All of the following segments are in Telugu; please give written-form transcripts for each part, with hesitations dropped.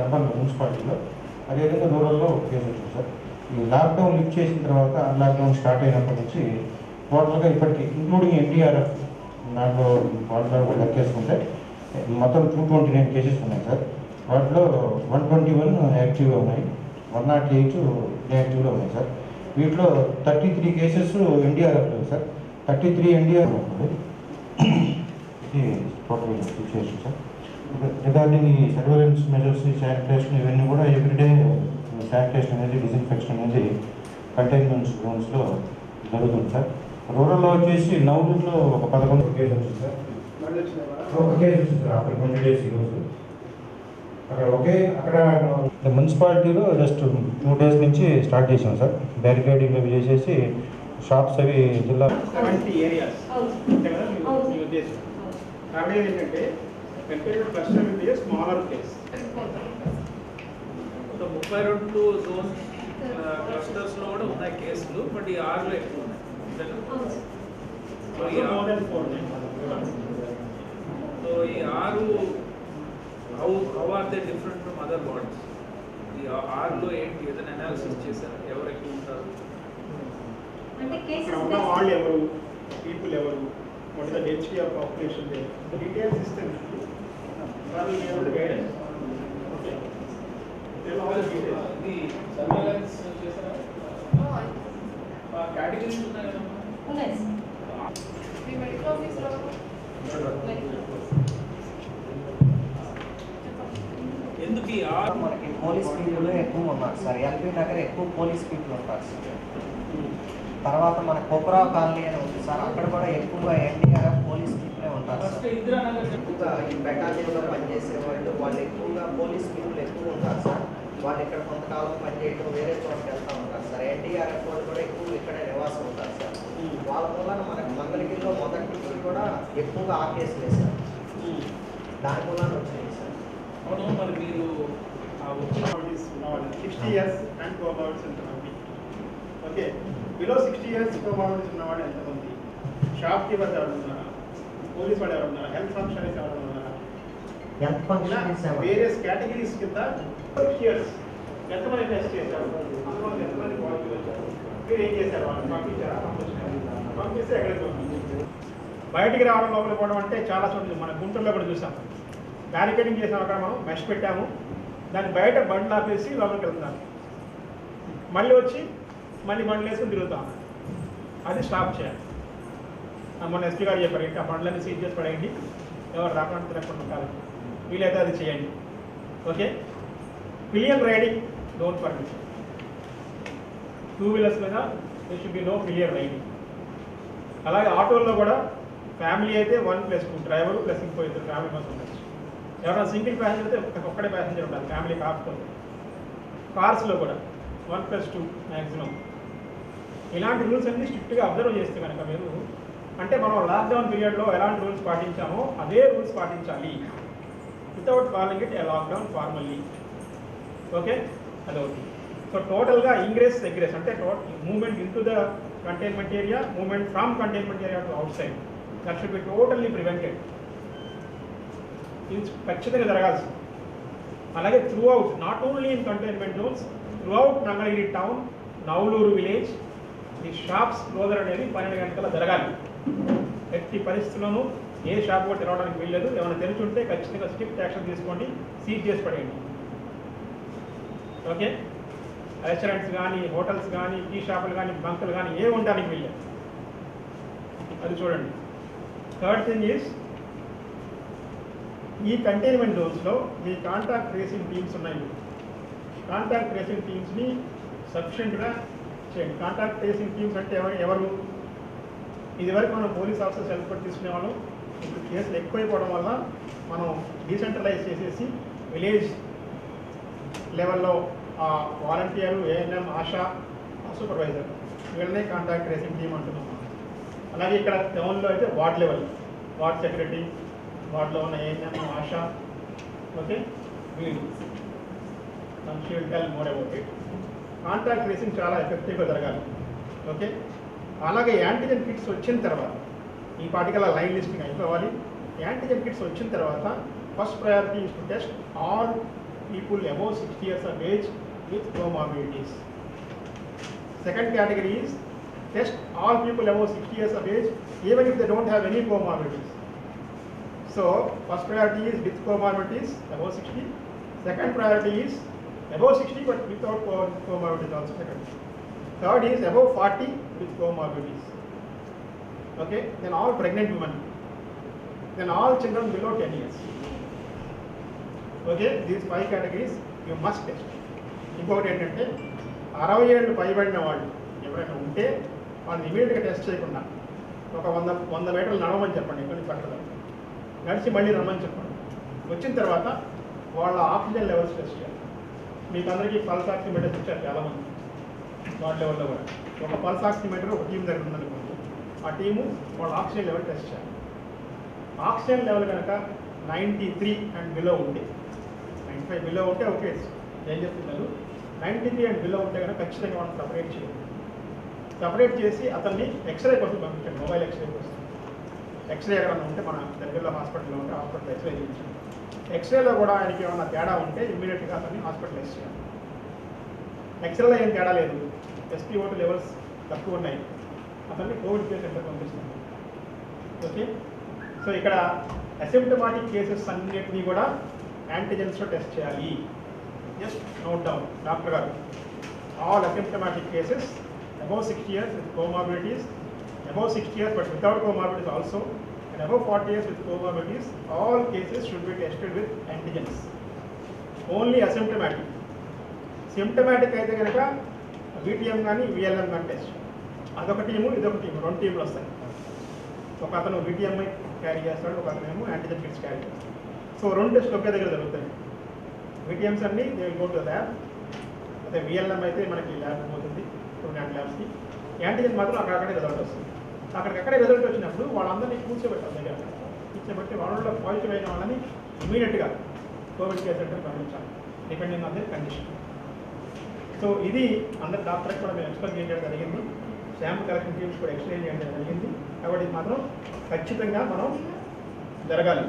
అర్బన్ మున్సిపాలిటీలో అదేవిధంగా రూరల్లో ఒక కేసు వచ్చింది సార్. ఈ లాక్డౌన్ లిఫ్ట్ చేసిన తర్వాత అన్లాక్డౌన్ స్టార్ట్ అయినప్పటి నుంచి టోటల్గా ఇప్పటికీ ఇంక్లూడింగ్ ఎన్డీఆర్ఎఫ్ దాంట్లో వాటిలో కూడా లెక్కేసుకుంటే మొత్తం 229 కేసెస్ ఉన్నాయి సార్. వాటిలో 121 యాక్టివ్గా ఉన్నాయి, 108 ఇన్యాక్టివ్లో ఉన్నాయి సార్. వీటిలో 33 కేసెస్ ఎన్డీఆర్ఎఫ్ లేవు సార్. 33 ఎన్డీఆర్ఎఫ్ ఉంటుంది. ఇది టోటల్ సిచ్యువేషన్ సార్. రిగార్డింగ్ ఈ సర్వేలెన్స్ మెజర్స్, శానిటేషన్ ఇవన్నీ కూడా ఎవ్రీడే శానిటేషన్ అనేది, డిస్ఇన్ఫెక్షన్ అనేది కంటైన్మెంట్ జోన్స్లో జరుగుతుంది సార్. రూరల్లో వచ్చేసి నౌలూరులో ఒక 11 కేసు వచ్చింది సార్. ఒక కేసు వచ్చింది సార్ ఆఫ్టర్ 20 days ఈరోజు. అక్కడ మున్సిపాలిటీలో జస్ట్ 2 days నుంచి స్టార్ట్ చేసాం సార్. బ్యారికేడింగ్ అవి చేసేసి షాప్స్ అవి జిల్లా 70 ఏరియాస్ ఉద్దేశం. కాబట్టి ఏంటంటే containment cluster will be a smaller place. 32 zone క్లస్టర్స్లో కూడా ఉన్నాయి కేసులు, బట్ ఈ 6లో ఎక్కువ ఉన్నాయి. సో ఈ 6 how are they different from other wards? ఈ 6లో ఏంటి ఏదైనా అనాలిసిస్ చేశారు? ఎవరు ఎక్కువ ఉంటారు, వాళ్ళు ఎవరు, పీపుల్ ఎవరు, what is the density of population, details ఇస్తే వాళ్ళు గైడెన్స్. ఓకే, ఇది సర్వేలెన్స్ చేశారా? కేటగిరీస్ ఉన్నాయి కదా? ఉన్నాయి సార్. మీ మెడికల్ ఆఫీస్లో ఎందుకు ఈ మనకి పోలీస్ పీపుల్ ఎక్కువ ఉన్నారు సార్. ఎల్బీ నగర్ ఎక్కువ పోలీస్ పీపుల్ ఉంటారు సార్. తర్వాత మన కోకరావు కాలనీ అని ఉంది సార్, అక్కడ కూడా ఎక్కువగా ఎన్డీఆర్ఎఫ్ పోలీస్ పీపులే ఉంటారు సార్. ఎక్కువగా ఈ బెటాలియన్లో పనిచేసే వాళ్ళు ఎక్కువగా పోలీస్ పీపుల్ ఎక్కువ ఉంటారు సార్. వాళ్ళు ఇక్కడ కొంతకాలం పనిచేయడం, వేరే చోటుకి వెళ్తూ ఉంటారు సార్. ఎన్డీఆర్ఎఫ్ వాళ్ళు కూడా ఎక్కువ ఇక్కడే నివాసం ఉంటారు సార్. వాళ్ళ వల్ల మనకి మంగళగిరిలో మొదటి నుంచి కూడా ఎక్కువగా ఆ కేసులు వేశారు. దాని వల్ల వచ్చినాయి సార్. అవును, మరి మీరు 60 years అండ్ కోమార్డ్స్ ఎంతమంది? ఓకే, బిలో 60 years కోమార్డ్స్ ఉన్నవాడు ఎంతమంది? షాప్ కీపర్స్ ఎవరు ఉన్నారా? పోలీస్ వాళ్ళు ఎవరు ఉన్నారా? హెల్త్ ఫంక్షనరీస్ ఎవరు ఉన్నారా? హెల్త్ ఫంక్షనరీస్ వేరియస్ కేటగిరీస్ కింద 6 years ఎంతమంది టెస్ట్ చేశారు? అందులో ఎంతమంది పాజిటివ్ వచ్చారు? మీరు ఏం చేశారు? వాళ్ళు పంపించారా? పంపిస్తే ఎక్కడికి పంపించారు? బయటికి రావడం, లోపలికి పోవడం అంటే చాలా చోట్ల మన గుంటూరులో కూడా చూసాం. బ్యారికేడింగ్ చేసాం, అక్కడ మనం మెష్ పెట్టాము, దాన్ని బయట బండ్లు ఆపేసి లోపలికి వెళ్తున్నాను, మళ్ళీ వచ్చి మళ్ళీ బండ్లు వేసుకుని తిరుగుతాం. అది స్టాప్ చేయాలి. మన ఎస్పీ గారు చెప్పారు, ఇంకా బండ్లన్నీ సీజ్ చేసి పడేయండి, ఎవరు రాకుండా తిరగకుండా ఉంటారు, వీలైతే అది చేయండి. Okay, pillion riding don't permit. 2 wheelers మీద they should be no pillion riding. అలాగే ఆటోల్లో కూడా ఫ్యామిలీ అయితే 1+2 డ్రైవర్ ప్లస్ ఇంకో 2 ఫ్యామిలీ మెంబర్స్ ఉండొచ్చు. ఎవరైనా సింగిల్ ప్యాసింజర్ అయితే ఒక్కడే ప్యాసింజర్ ఉండాలి, ఫ్యామిలీ కాకపోతే. కార్స్లో కూడా 1+2 మ్యాక్సిమం. ఇలాంటి రూల్స్ అన్ని స్ట్రిక్ట్గా అబ్జర్వ్ చేస్తే కనుక మీరు, అంటే మనం లాక్డౌన్ పీరియడ్లో ఎలాంటి రూల్స్ పాటించామో అదే రూల్స్ పాటించాలి, without following it A lockdown formally. Okay, అదొకటి. సో టోటల్గా ఇంగ్రెస్ ఎగ్రెస్ అంటే movement in to the containment area, movement from containment area to out side, that should be totally prevented. ఇది ఖచ్చితంగా జరగాల్సింది. అలాగే through out, not only in containment Jones, through out Mangalagiri town, Navaluru village, ఈ షాప్స్ క్లోజర్ అనేది 12 గంటల జరగాలి. ఎట్టి పరిస్థితుల్లోనూ ఏ షాప్ కూడా తెరవడానికి వీల్లేదు. ఏమైనా తెరిచి ఉంటే ఖచ్చితంగా స్ట్రిక్ట్ యాక్షన్ తీసుకోండి, సీజ్ చేసి పడేయండి. ఓకే, రెస్టారెంట్స్ కానీ, హోటల్స్ కానీ, టీ షాపులు కానీ, బంకులు కానీ ఏ ఉండడానికి వీల్లేదు. అది చూడండి. థర్డ్ థింగ్ ఈజ్, ఈ కంటైన్మెంట్ జోన్స్లో మీ కాంటాక్ట్ ట్రేసింగ్ టీమ్స్ ఉన్నాయి. కాంటాక్ట్ ట్రేసింగ్ టీమ్స్ని సఫిషియెంట్గా చేయండి. కాంటాక్ట్ ట్రేసింగ్ టీమ్స్ అంటే ఎవరు? ఇదివరకు మనం పోలీస్ ఆఫీసర్స్ హెల్ప్ తీసుకునేవాళ్ళం. ఇప్పుడు కేసులు ఎక్కువైపోవడం వల్ల మనం డీసెంట్రలైజ్ చేసేసి విలేజ్ లెవెల్లో వాలంటీర్లు, ఏఎన్ఎం, ఆశా, సూపర్వైజర్, వీళ్ళనే కాంటాక్ట్ ట్రేసింగ్ టీమ్ అంటున్నాం. అలాగే ఇక్కడ టౌన్లో అయితే వార్డ్ లెవెల్, వార్డ్ సెక్రటరీ, వార్డులో ఉన్న ఏఎన్ఎం, ఆశా. ఓకే, వీళ్ళు she will tell more about it. Contact tracing చాలా ఎఫెక్టివ్గా జరగాలి. ఓకే, అలాగే యాంటీజెన్ కిట్స్ వచ్చిన తర్వాత ఈ పాటికల్ లైన్ లిస్టింగ్ అయిపోవాలి. యాంటీజెన్ కిట్స్ వచ్చిన తర్వాత first priority is to test all people above 60 years of age with comorbidities. Second category is test all people above 60 years of age even if they don't have any comorbidities. So first priority is with comorbidities above 60. Second priority is above 60 but without comorbidities also second. Third is above 40 with comorbidities. Okay, then all pregnant women. Then all children below 10 years. Okay, these 5 categories you must test. ఇంకొకటి ఏంటంటే 60 ఏళ్ళు పైబడిన వాళ్ళు ఎవరైనా ఉంటే వాళ్ళని ఇమీడియట్గా టెస్ట్ చేయకుండా ఒక 100 మీటర్లు నడవమని చెప్పండి, ఇక్కడి నుంచి పక్కన నడిచి మళ్ళీ రమ్మని చెప్పండి. వచ్చిన తర్వాత వాళ్ళ ఆక్సిజన్ లెవెల్స్ టెస్ట్ చేయాలి. మీకు అందరికీ పల్స్ ఆక్సిమీటర్స్ ఇచ్చారు చాలామంది వార్డ్ లెవెల్లో కూడా. ఒక పల్స్ ఆక్సిమీటర్ ఒక టీం దగ్గర ఉందనుకోండి, ఆ టీము వాళ్ళ ఆక్సిజన్ లెవెల్ టెస్ట్ చేయాలి. ఆక్సిజన్ లెవెల్ కనుక 93 అండ్ బిలో ఉంటే, 95 బిలో ఉంటే ఓకే ఏం చెప్తున్నారు, 93 అండ్ బిలో ఉంటే కనుక ఖచ్చితంగా మనం సపరేట్ చేయాలి. సపరేట్ చేసి అతన్ని ఎక్స్రే కోసం పంపించండి, మొబైల్ ఎక్స్రే కోసం. ఎక్స్రే ఎక్కడన్నా ఉంటే మన దగ్గరలో హాస్పిటల్లో ఉంటే హాస్పిటల్ ఎక్స్రే చేయించండి. ఎక్స్రేలో కూడా ఆయనకి ఏమన్నా తేడా ఉంటే ఇమ్మీడియట్గా అతన్ని హాస్పిటలైజ్ చేయాలి. ఎక్స్రేలో ఏం తేడా లేదు, SpO2 లెవెల్స్ తక్కువ ఉన్నాయి, అతన్ని కోవిడ్ కేర్ సెంటర్ పంపిస్తాం. ఓకే, సో ఇక్కడ అసిమ్టమాటిక్ కేసెస్ అన్నిటినీ కూడా యాంటీజెన్స్లో టెస్ట్ చేయాలి. జస్ట్ నోట్ డౌన్ డాక్టర్ గారు, all asymptomatic cases above 60 years with comorbidities, above 60 years but without comorbidities also, and above 40 years with comorbidities, all cases should be tested with antigens. Only asymptomatic. Symptomatic అయితే కనుక VTM కానీ VLM కానీ టెస్ట్. అదొక టీము ఇదొక టీము, 2 టీంలు వస్తాయి. ఒక అతను VTM క్యారీ చేస్తాడు, ఒక అతను ఏమో యాంటీజెన్ కిట్స్ క్యారీ చేస్తాడు. సో 2 టెస్ట్లు ఒకే దగ్గర జరుగుతాయి. VTMs అన్ని they will go to the lab, అదే VLM అయితే మనకి ల్యాబ్ పోతుంది ల్యాబ్స్కి. యాంటీజెన్ మాత్రం అక్కడక్కడే రిజల్ట్ వస్తుంది. అక్కడికక్కడే రిజల్ట్ వచ్చినప్పుడు వాళ్ళందరినీ కూర్చోబెట్టాలి దగ్గర. కూర్చోబెట్టి వాళ్ళలో పాజిటివ్ అయిన వాళ్ళని ఇమీడియట్గా కోవిడ్ కేర్ సెంటర్ పంపించాలి, depending on the condition. So ఇది అందరు డాక్టర్కి కూడా మేము ఎక్స్ప్లెయిన్ చేయడం జరిగింది, శాంపుల్ కలెక్షన్ టీమ్స్ కూడా ఎక్స్ప్లెయిన్ చేయడం జరిగింది. కాబట్టి ఇది మాత్రం ఖచ్చితంగా మనం జరగాలి.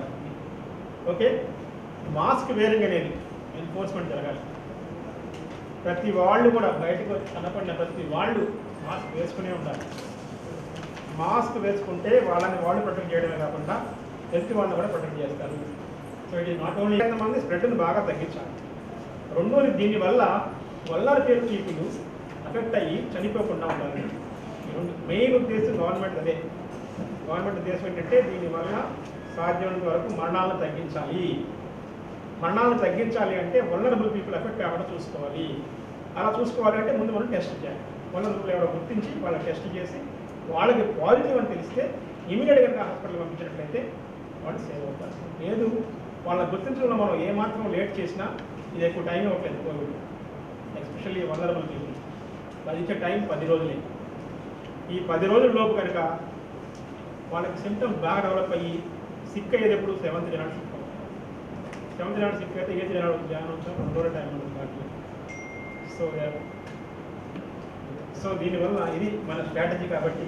ఓకే, మాస్క్ వేరింగ్ అనేది ఎన్ఫోర్స్మెంట్ జరగాలి. ప్రతి వాళ్ళు కూడా బయటకు కనపడిన ప్రతి వాళ్ళు మాస్క్ వేసుకునే ఉండాలి. మాస్క్ వేసుకుంటే వాళ్ళని వాళ్ళు ప్రొటెక్ట్ చేయడమే కాకుండా హెల్త్ వాళ్ళని కూడా ప్రొటెక్ట్ చేస్తారు. So it is not only మంది స్ప్రెడ్ని బాగా తగ్గించాలి. రెండోది, దీనివల్ల వల్నరబుల్ పీపుల్ అఫెక్ట్ అయ్యి చనిపోకుండా ఉండాలి. మెయిన్ ఉద్దేశం గవర్నమెంట్ అదే. గవర్నమెంట్ ఉద్దేశం ఏంటంటే దీనివల్ల సాధ్యమైనంత వరకు మరణాలను తగ్గించాలి. మరణాలను తగ్గించాలి అంటే వల్నరబుల్ పీపుల్ ఎఫెక్ట్ కాకుండా చూసుకోవాలి. అలా చూసుకోవాలి అంటే ముందు మనం టెస్ట్ చేయాలి. వల్నరబుల్ ఎవరో గుర్తించి వాళ్ళకి టెస్ట్ చేసి వాళ్ళకి పాజిటివ్ అని తెలిస్తే ఇమీడియట్గా హాస్పిటల్ పంపించినట్లయితే వాళ్ళు సేవ్ అవుతారు. లేదు వాళ్ళని గుర్తించడంలో మనం ఏమాత్రం లేట్ చేసినా ఇది ఎక్కువ టైం ఇవ్వట్లేదు కోవిడ్, ఎస్పెషల్లీ వల్నరబుల్ పీపుల్. అది ఇచ్చే టైం 10 రోజులే. ఈ 10 రోజుల లోపు కనుక వాళ్ళకి సిమ్టమ్స్ బాగా డెవలప్ అయ్యి సిక్ అయ్యేది ఎప్పుడు 7th జనవరి సిక్ అవుతుంది. 7th జనవరి సిక్ అయితే 8th జనవరి జాయిన్ అవుతాం, 2 రోజుల టైం ఉంటుంది కాబట్టి. సో దీనివల్ల ఇది మన స్ట్రాటజీ. కాబట్టి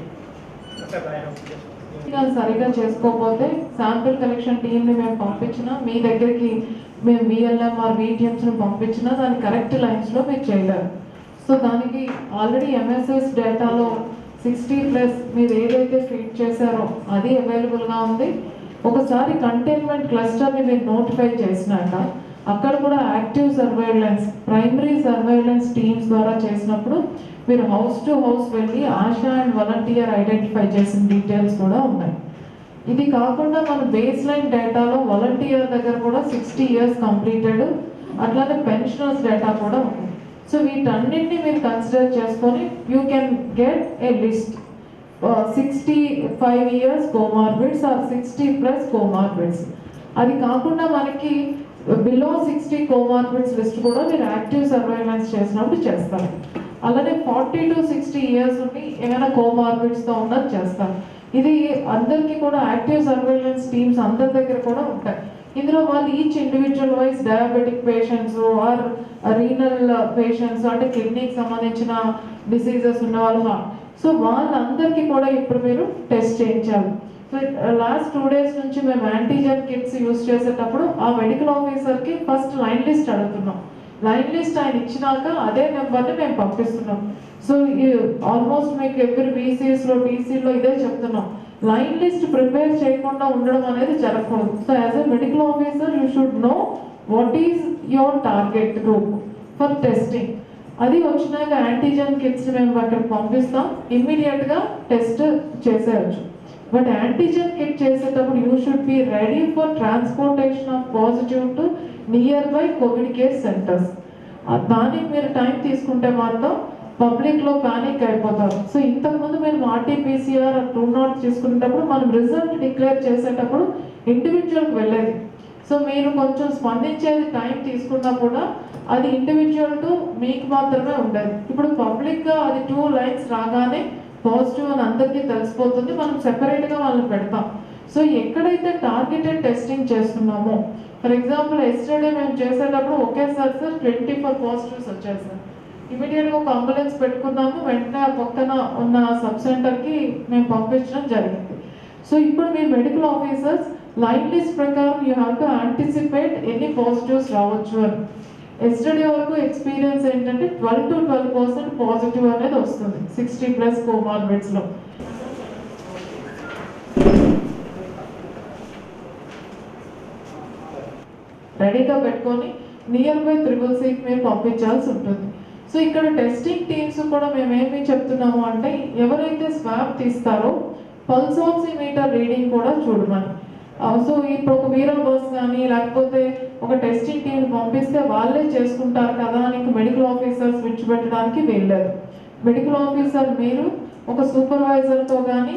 సరిగా చేసుకోకపోతే శాంపిల్ కలెక్షన్ టీమ్ని మేము పంపించినా, మీ దగ్గరికి మేము VLM ఆర్ VTMస్ని పంపించినా దాన్ని కరెక్ట్ లైన్స్లో మీరు చేయలేరు. సో దానికి ఆల్రెడీ MSS డేటాలో 60+ మీరు ఏదైతే ఫీడ్ చేశారో అది అవైలబుల్గా ఉంది. ఒకసారి కంటైన్మెంట్ క్లస్టర్ని మీరు నోటిఫై చేసినాక అక్కడ కూడా active surveillance, primary surveillance teams ద్వారా చేసినప్పుడు మీరు హౌస్ టు హౌస్ వెళ్ళి ఆశా అండ్ వాలంటీర్ ఐడెంటిఫై చేసిన డీటెయిల్స్ కూడా ఉన్నాయి. ఇది కాకుండా మన బేస్ లైన్ డేటాలో వాలంటీర్ దగ్గర కూడా 60 years కంప్లీటెడ్, అట్లానే పెన్షనర్స్ డేటా కూడా ఉంది. సో వీటన్నింటినీ మీరు కన్సిడర్ చేసుకొని you can get a list 65 years comorbids or 60+ comorbids. అది కాకుండా మనకి బిలో 60 కోమార్బిడ్స్ లిస్ట్ కూడా మీరు యాక్టివ్ సర్వైలెన్స్ చేసినప్పుడు చేస్తారు. అలానే 40 to 60 years నుండి ఏమైనా కోమార్బిడ్స్తో ఉన్నది చేస్తారు. ఇది అందరికీ కూడా యాక్టివ్ సర్వైలెన్స్ టీమ్స్ అందరి దగ్గర కూడా ఉంటాయి. ఇందులో వాళ్ళు each individual wise diabetic patients or renal patients అంటే కిడ్నీకి సంబంధించిన డిసీజెస్ ఉన్న వాళ్ళు, సో వాళ్ళందరికీ కూడా ఇప్పుడు మీరు టెస్ట్ చేయించాలి. సో లాస్ట్ 2 days నుంచి మేము యాంటీజెన్ కిట్స్ యూజ్ చేసేటప్పుడు ఆ మెడికల్ ఆఫీసర్కి ఫస్ట్ లైన్ లిస్ట్ అడుగుతున్నాం. లైన్ లిస్ట్ ఆయన ఇచ్చినాక అదే నెంబర్ని మేము పంపిస్తున్నాం. సో ఆల్మోస్ట్ మీకు ఎవరి వీసీస్లో టీసీలో ఇదే చెప్తున్నాం, లైన్ లిస్ట్ ప్రిపేర్ చేయకుండా ఉండడం అనేది జరగకూడదు. So as a medical officer you should know what is your target group for testing. అది వచ్చినాక యాంటీజెన్ కిట్స్ మేము అక్కడికి పంపిస్తాం, ఇమ్మీడియట్గా టెస్ట్ చేసేయచ్చు. బట్ యాంటీజెన్ కిట్ చేసేటప్పుడు you should be ready for transportation of positive to near by Covid care centres. దానికి మీరు టైం తీసుకుంటే మాత్రం పబ్లిక్లో ప్యానిక్ అయిపోతారు. సో ఇంతకుముందు మేము ఆర్టీపీసీఆర్ 2 తీసుకునేటప్పుడు మనం రిజల్ట్ డిక్లేర్ చేసేటప్పుడు ఇండివిజువల్కి వెళ్ళేది. సో మీరు కొంచెం స్పందించేది టైం తీసుకున్నా కూడా అది ఇండివిజువల్ టు మీకు మాత్రమే ఉండేది. ఇప్పుడు పబ్లిక్గా అది 2 lines రాగానే పాజిటివ్ అని అందరికీ తెలిసిపోతుంది, మనం సెపరేట్గా వాళ్ళని పెడతాం. సో ఎక్కడైతే టార్గెటెడ్ టెస్టింగ్ చేస్తున్నామో, ఫర్ ఎగ్జాంపుల్ ఎస్టర్డే మేము చేసేటప్పుడు ఒకేసారి 24 పాజిటివ్స్ వచ్చాయి సార్. ఇమీడియట్గా ఒక అంబులెన్స్ పెట్టుకున్నాము, వెంటనే ఆ పక్కన ఉన్న సబ్ సెంటర్కి మేము పంపించడం జరిగింది. సో ఇప్పుడు మీరు మెడికల్ ఆఫీసర్స్ లైన్ లిస్ట్ ప్రకారం యూ హ్యావ్ టు యాంటిసిపేట్ ఎన్ని పాజిటివ్స్ రావచ్చు అని. ఎస్టర్డే వరకు ఎక్స్పీరియన్స్ ఏంటంటే 12 to 12% పాజిటివ్ అనేది వస్తుంది 60+ కోమార్బిడ్స్లో. రెడీగా పెట్టుకొని నియర్ బై 666 మేము పంపించాల్సి ఉంటుంది. సో ఇక్కడ టెస్టింగ్ టీమ్స్ కూడా మేమేమి చెప్తున్నాము అంటే ఎవరైతే స్వాబ్ తీస్తారో పల్స్ ఆక్సిమీటర్ రీడింగ్ కూడా చూడమని. సో ఇప్పుడు ఒక వీరో బస్ కానీ లేకపోతే ఒక టెస్టింగ్ టీం పంపిస్తే వాళ్ళే చేసుకుంటారు కదా అని మెడికల్ ఆఫీసర్స్ విడిచిపెట్టడానికి వీల్లేదు. మెడికల్ ఆఫీసర్ మీరు ఒక సూపర్వైజర్తో కానీ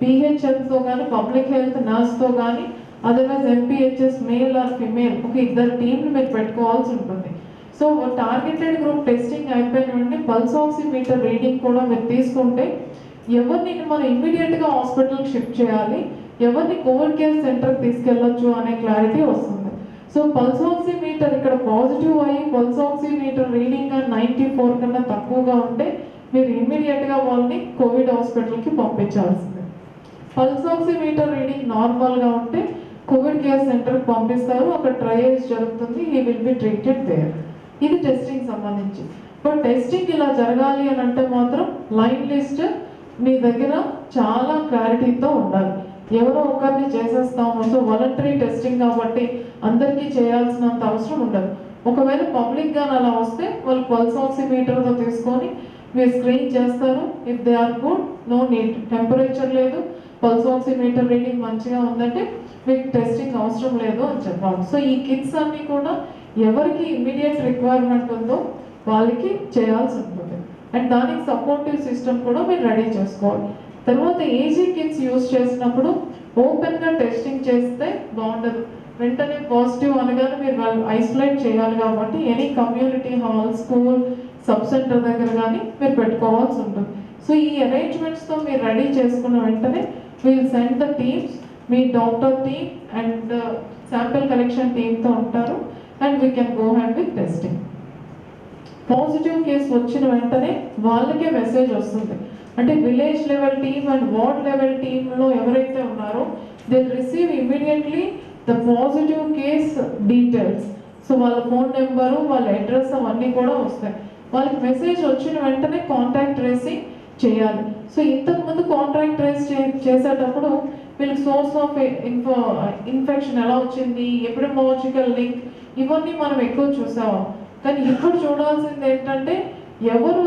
పిహెచ్ఎంతో కానీ పబ్లిక్ హెల్త్ నర్స్తో కానీ otherwise MPHS male or female ఒక 2 టీంలు మీరు పెట్టుకోవాల్సి ఉంటుంది. సో టార్గెటెడ్ గ్రూప్ టెస్టింగ్ అయిపోయిన వెంటనే పల్స్ ఆక్సిమీటర్ రీడింగ్ కూడా మీరు తీసుకుంటే ఎవరిని మనం ఇమ్మీడియట్గా హాస్పిటల్కి షిఫ్ట్ చేయాలి, ఎవరిని కోవిడ్ కేర్ సెంటర్కి తీసుకెళ్ళొచ్చు అనే క్లారిటీ వస్తుంది. సో పల్స్ ఆక్సిమీటర్ ఇక్కడ పాజిటివ్ అయ్యి పల్స్ ఆక్సిమీటర్ రీడింగ్ 94 కన్నా తక్కువగా ఉంటే మీరు ఇమ్మీడియట్గా వాళ్ళని కోవిడ్ హాస్పిటల్కి పంపించాల్సిందే. పల్స్ ఆక్సిమీటర్ రీడింగ్ నార్మల్గా ఉంటే కోవిడ్ కేర్ సెంటర్కి పంపిస్తారు, అక్కడ ట్రయల్స్ జరుగుతుంది, ఈ విల్ బి ట్రీటెడ్ దేర్. ఇది టెస్టింగ్ సంబంధించి. బట్ టెస్టింగ్ ఇలా జరగాలి అని అంటే మాత్రం లైన్ లిస్ట్ మీ దగ్గర చాలా క్లారిటీతో ఉండాలి. ఎవరో ఒకరిని చేసేస్తాము, సో వాలంటరీ టెస్టింగ్ కాబట్టి అందరికీ చేయాల్సినంత అవసరం ఉండదు. ఒకవేళ పబ్లిక్గా అలా వస్తే వాళ్ళు పల్స్ ఆక్సిమీటర్తో తీసుకొని మీరు స్క్రీన్ చేస్తారు. If they are good no need, temperature లేదు, పల్స్ ఆక్సిమీటర్ రీడింగ్ మంచిగా ఉందంటే మీకు టెస్టింగ్ అవసరం లేదు అని చెప్పాలి. సో ఈ కిట్స్ అన్నీ కూడా ఎవరికి ఇమ్మీడియట్ రిక్వైర్మెంట్ ఉందో వాళ్ళకి చేయాల్సి ఉంటుంది. అండ్ దానికి సపోర్టివ్ సిస్టమ్ కూడా మీరు రెడీ చేసుకోవాలి. తర్వాత ఏజీ కిట్స్ యూజ్ చేసినప్పుడు ఓపెన్గా టెస్టింగ్ చేస్తే బాగుండదు. వెంటనే పాజిటివ్ అనగానే మీరు వాళ్ళు ఐసోలేట్ చేయాలి కాబట్టి any community hall, school, sub centre దగ్గర కానీ మీరు పెట్టుకోవాల్సి ఉంటుంది. సో ఈ అరేంజ్మెంట్స్తో మీరు రెడీ చేసుకున్న వెంటనే విల్ సెండ్ ద టీమ్స్, మీ doctor team and sample collection టీమ్తో ఉంటారు and we can go hand with testing. Positive case వచ్చిన వెంటనే వాళ్ళకే మెసేజ్ వస్తుంది. అంటే village level team and ward level టీంలో ఎవరైతే ఉన్నారో they receive immediately the positive case details. So వాళ్ళ ఫోన్ నెంబరు, వాళ్ళ అడ్రస్ అవన్నీ కూడా వస్తాయి. వాళ్ళకి మెసేజ్ వచ్చిన వెంటనే కాంటాక్ట్ ట్రేసింగ్ చేయాలి. సో ఇంతకుముందు కాంటాక్ట్ ట్రేస్ చేసేటప్పుడు వీళ్ళకి సోర్స్ ఆఫ్ ఇన్ఫెక్షన్ ఎలా వచ్చింది, ఎపిడెమియాలజికల్ లింక్, ఇవన్నీ మనం ఎక్కువ చూసాము. కానీ ఇప్పుడు చూడాల్సింది ఏంటంటే ఎవరు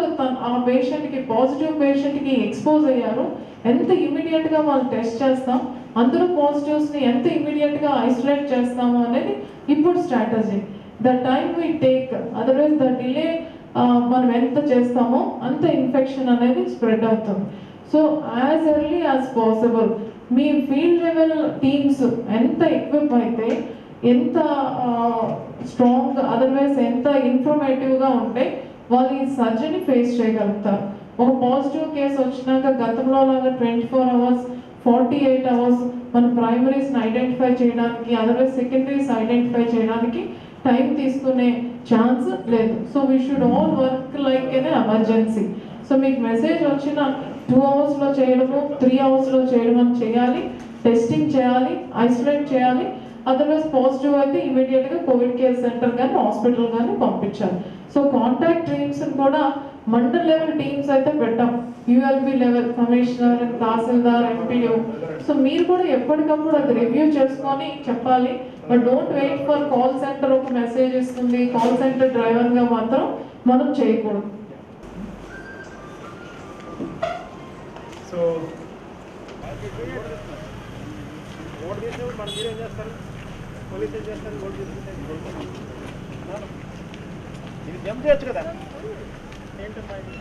ఆ పేషెంట్కి పాజిటివ్ పేషెంట్కి ఎక్స్పోజ్ అయ్యారో ఎంత ఇమీడియట్గా వాళ్ళు టెస్ట్ చేస్తాం, అందరూ పాజిటివ్స్ని ఎంత ఇమీడియట్గా ఐసోలేట్ చేస్తాము అనేది ఇప్పుడు strategy. The time we take, otherwise the delay మనం ఎంత చేస్తామో అంత ఇన్ఫెక్షన్ అనేది స్ప్రెడ్ అవుతుంది. So as early as possible మీ ఫీల్డ్ లెవెల్ టీమ్స్ ఎంత ఎక్విప్ అయితే, ఎంత స్ట్రాంగ్, అదర్వైజ్ ఎంత ఇన్ఫర్మేటివ్గా ఉంటే వాళ్ళు ఈ సర్జరీని ఫేస్ చేయగలుగుతారు. ఒక పాజిటివ్ కేసు వచ్చినాక గతంలో లాగా 24 అవర్స్ 48 అవర్స్ మన ప్రైమరీస్ని ఐడెంటిఫై చేయడానికి అదర్వైజ్ సెకండరీస్ ఐడెంటిఫై చేయడానికి టైం తీసుకునే ఛాన్స్ లేదు. So we should all work like an emergency. So మీకు మెసేజ్ వచ్చిన 2 అవర్స్లో చేయడము 3 అవర్స్లో చేయడం అని చేయాలి. టెస్టింగ్ చేయాలి, ఐసోలేట్ చేయాలి. అదర్వైజ్ పాజిటివ్ అయితే ఇమీడియట్గా కోవిడ్ కేర్ సెంటర్ కానీ హాస్పిటల్ కానీ పంపించాలి. సో కాంటాక్ట్ టీమ్స్ కూడా మండల్ లెవెల్ టీమ్స్ అయితే పెట్టాం, యూఎల్బి లెవెల్ కమిషనర్, తహసీల్దార్, ఎంపీఓ. సో మీరు కూడా ఎప్పటికప్పుడు అది రివ్యూ చేసుకొని చెప్పాలి. But don't wait for call centre ఒక మెసేజ్ ఇస్తుంది, కాల్ సెంటర్ డ్రైవర్గా మాత్రం మనం చేయకూడదు. సో ఓటు చేసినప్పుడు మనం మీరేం చేస్తారు, పోలీసు ఏం చేస్తారు, ఓటు తీసుకుంటే ఇది జంప్ చేయొచ్చు కదా. ఏంటమ్మా ఇది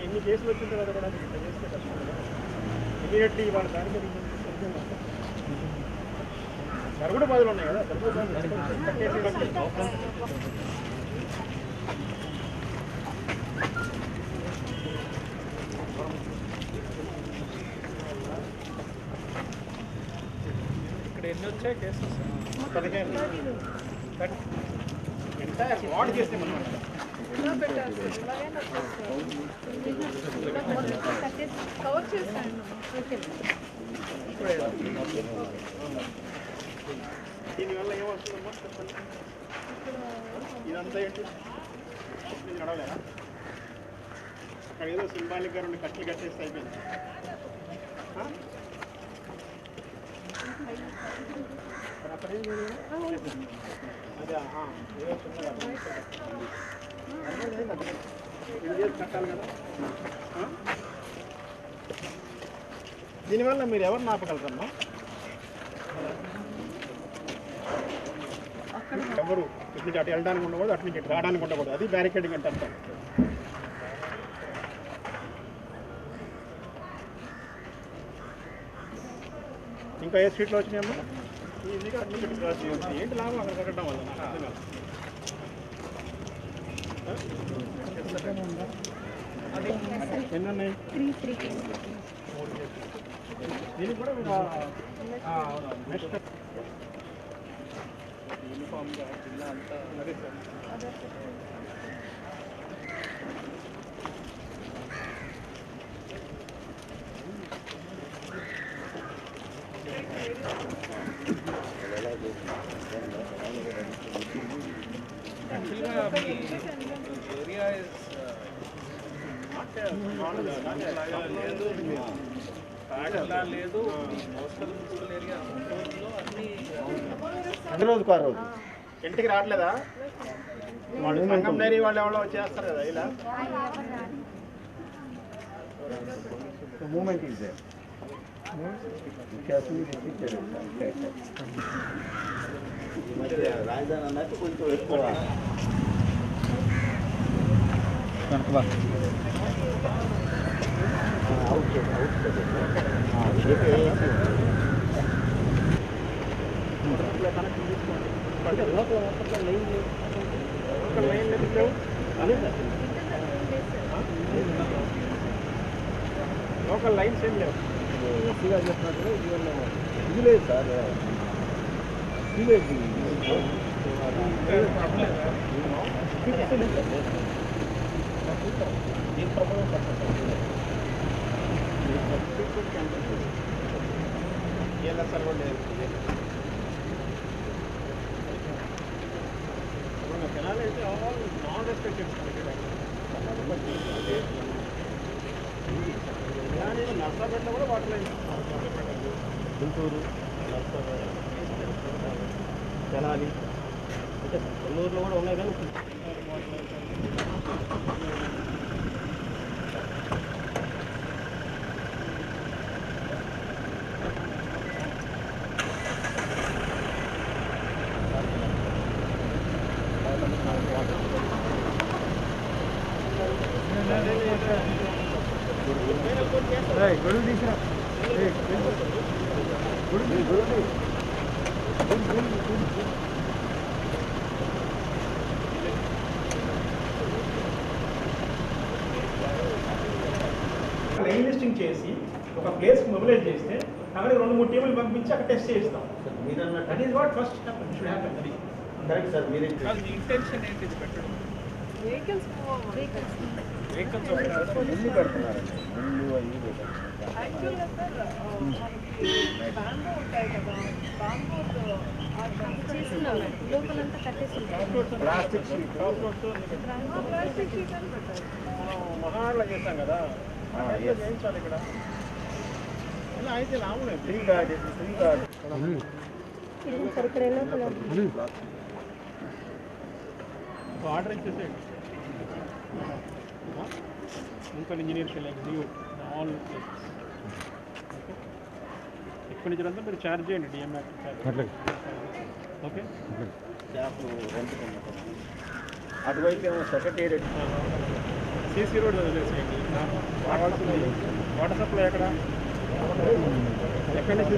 ఎన్ని కేసులు వచ్చిన తర్వాత కూడా ఇట్లా చేస్తే కష్టం కదా. ఇమీడియట్లీ వాళ్ళ దాని మీద జరుగుడు బాధలు ఉన్నాయి కదా, ఇక్కడ ఎన్ని వచ్చాయి కేసెస్? ఎంత వాడు చేస్తే మనం దీనివల్ల ఏమవుతుందమ్మా చెప్పండి. ఇదంతా ఏంటి నేను నడవలేదా? అక్కడ ఏదో సింబాలిక్గా 2 కట్టలు కట్టేస్తే అయిపోయింది. అక్కడ ఏం అదే ఇది చేసి కట్టాలి కదా. దీనివల్ల మీరు ఎవరు ఆపగలరమ్మా? ఎవరు ఇటు నుంచి అటు వెళ్ళడానికి ఉండకూడదు, అటు నుంచి ఇటు రావడానికి ఉండకూడదు. అది బ్యారికేడింగ్ అంటే అర్థం. ఇంకా ఏ స్ట్రీట్లో వచ్చినాయమ్మా? ఈజీగా అటు నుంచి ఇటు క్రాస్ చేయవచ్చు. ఏంటి లాభం అక్కడ కట్టడం వల్ల? నాకు అర్థం కాదు. ఎన్ని ఉన్నాయి? దీనికి కూడా మీరు నెక్స్ట్ యూనిఫామ్గా జిల్లా అంతా అదే సార్. ఏరియా లేదు, కోస్టల్ మున్సిపల్ ఏరియా అన్ని రోజుకు ఆ రోజు ఇంటికి రావట్లేదా? వాళ్ళు సంఘం డైరీ వాళ్ళు ఎవరో వచ్చేస్తారు కదా ఇలా. Movement is there. రాజధాని అన్నట్టు కొంచెం ఎక్కువ లోకల్ లైన్స్ ఏం లేవు. ఎస్సీగా చెప్పినట్టు ఇది లేదు సార్, విలేజ్ జనాలైతే నాన్ రెస్పెక్టెడ్ నర్సాపేటలో కూడా వాటర్ లైన్, గుంటూరు, తెనాలి, అంటే కొల్లూరులో కూడా ఉన్నాయి కానీ గొడుగు తీసిన మెయిల్ లిస్టింగ్ చేసి ఒక ప్లేస్కి మొబిలైజ్ చేస్తే అక్కడికి 2-3 టీములు పంపించి అక్కడ టెస్ట్ చేయిస్తాం. That is what first should happen. అది కరెక్ట్ సార్. మీరు ఇంటెన్షన్ ఏంటి ఇది పెట్టడం? వెహికల్స్ వెహికల్స్ ఎన్ని పెడుతున్నారండి? ముందు అయ్యి పెట్టారు. యాక్చువల్గా సార్ బ్యాంబూ ఉంటాయి కదా, బ్యాంబూ చేస్తున్నారు లోపలంతా కట్టేసి ప్లాస్టిక్ షీట్. ప్లాస్టిక్ షీట్ అని పెట్టారు. మనం మహారాష్ట్రలో చేస్తాం కదా, yes. చేయించాలి ఇక్కడ. ఇలా అయితే లాభం ఫ్రీ గార్డ్. సార్ ఇక్కడ ఎలా ఆర్డర్ ఇచ్చేసేయండి. Municipal engineers like new all places. ఇక్కడి నుంచి అంతా మీరు ఛార్జ్ చేయండి DMR charge. Okay, staff rent అటువైపు ఏమో సెక్రటేరియట్. సీసీ రోడ్ వదిలేసేయండి. వాటర్ సప్లై ఎక్కడ ఎక్కడి నుంచి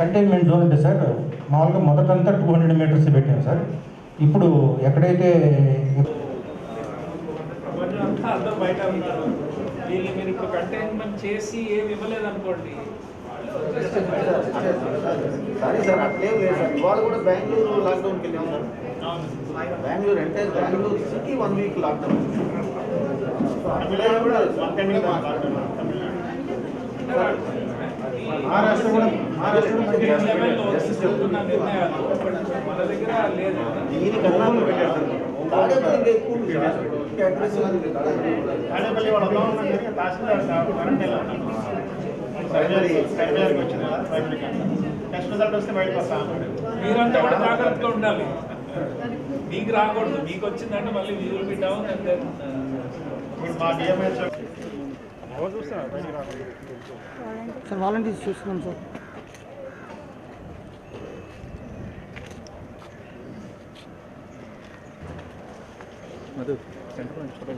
కంటైన్మెంట్ జోన్ అంటే సార్ మామూలుగా మొదటంతా 200 మీటర్స్ పెట్టాం సార్. ఇప్పుడు ఎక్కడైతే అందరూ బయట ఉన్నారు, వీళ్ళు మీరు ఇప్పుడు కంటైన్మెంట్ చేసి ఏమి ఇవ్వలేదు అనుకోండి. సారీ సార్, అట్లేం లేదు సార్. ఇవాళ కూడా బెంగళూరు లాక్డౌన్కి వెళ్ళాం సార్. బెంగళూరు అంటే Bengaluru city 1 week lockdown. Maharashtra కూడా స్టేట్ లెవెల్లో తీసుకుంటున్న నిర్ణయాలు మన దగ్గర లేదు. దీనికన్నా పెట్టారు సార్. తాడేపల్లి ఇంకా ఎక్కువ ఉంది సార్. ఇంకా అగ్రెసివ్ ఉంది. తాడేపల్లి వాళ్ళ తహసీల్దార్ క్వారంటైన్లో ఉన్నాను. సర్వేకి వచ్చింది కదా, టెస్ట్ రిజల్ట్ వస్తే బయటకు వస్తాను. మీరంతా కూడా జాగ్రత్తగా ఉండాలి. మీకు రాకూడదు, మీకు వచ్చిందంటే మళ్ళీ విల్ బి డౌన్. అంటే ఇప్పుడు మా డిఎంహెచ్ ఎవరు చూస్తున్నారు బయటికి రాకుండా? సార్ వాలంటీర్స్ చూస్తున్నాం సార్. మధు సెంటర్ నుంచి ఫోటో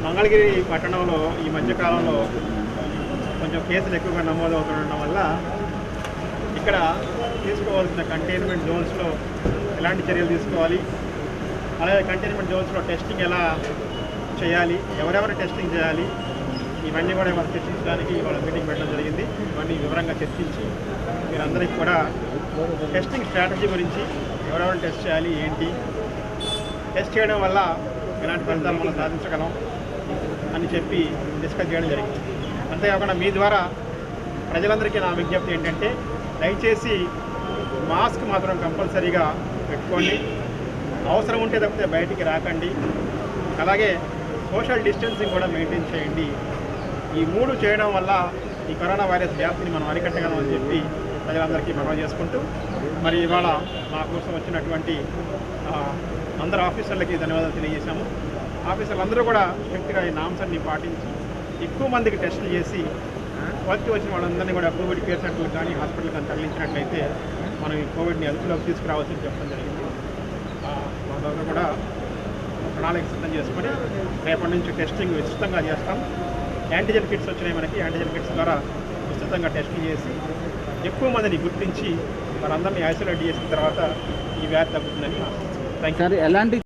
మంగళగిరి పట్టణంలో ఈ మధ్యకాలంలో కొంచెం కేసులు ఎక్కువగా నమోదవుతుండడం వల్ల ఇక్కడ తీసుకోవాల్సిన కంటైన్మెంట్ జోన్స్లో ఎలాంటి చర్యలు తీసుకోవాలి, అలాగే కంటైన్మెంట్ జోన్స్లో టెస్టింగ్ ఎలా చేయాలి, ఎవరెవరు టెస్టింగ్ చేయాలి, ఇవన్నీ కూడా మనం చర్చించడానికి ఇవాళ మీటింగ్ పెట్టడం జరిగింది. ఇవన్నీ వివరంగా చర్చించి మీరందరికీ కూడా టెస్టింగ్ స్ట్రాటజీ గురించి ఎవరెవరు టెస్ట్ చేయాలి, ఏంటి, టెస్ట్ చేయడం వల్ల ఎలాంటి ఫలితాలు మనం సాధించగలం అని చెప్పి డిస్కస్ చేయడం జరిగింది. అంతేకాకుండా మీ ద్వారా ప్రజలందరికీ నా విజ్ఞప్తి ఏంటంటే, దయచేసి మాస్క్ మాత్రం కంపల్సరీగా పెట్టుకోండి, అవసరం ఉంటే తప్పితే బయటికి రాకండి, అలాగే సోషల్ డిస్టెన్సింగ్ కూడా మెయింటైన్ చేయండి. ఈ 3 చేయడం వల్ల ఈ కరోనా వైరస్ వ్యాప్తిని మనం అరికట్టగలం అని చెప్పి ప్రజలందరికీ మనవి చేసుకుంటూ, మరి ఇవాళ మా కోసం వచ్చినటువంటి అందరు ఆఫీసర్లకి ధన్యవాదాలు తెలియజేశాము. ఆఫీసర్లు కూడా స్ట్రిక్ట్గా ఈ నామ్స్ అన్ని పాటించి ఎక్కువ మందికి టెస్టులు చేసి పాజిటివ్ వచ్చిన వాళ్ళందరినీ కూడా కోవిడ్ కేర్ సెంటర్లకు కానీ హాస్పిటల్కి కానీ తరలించినట్లయితే మనం ఈ కోవిడ్ని అదుపులోకి తీసుకురావచ్చని చెప్పడం జరిగింది. వాళ్ళందరూ కూడా ప్రణాళిక సిద్ధం చేసుకొని రేపటి నుంచి టెస్టింగ్ విస్తృతంగా చేస్తాం. యాంటీజెన్ కిట్స్ వచ్చినాయి మనకి. యాంటీజెన్ కిట్స్ ద్వారా విస్తృతంగా టెస్టింగ్ చేసి ఎక్కువ మందిని గుర్తించి వారందరినీ ఐసోలేట్ చేసిన తర్వాత ఈ వ్యాధి తగ్గుతుందని ఆశిస్తున్నాం. Thank you. ఎలాంటి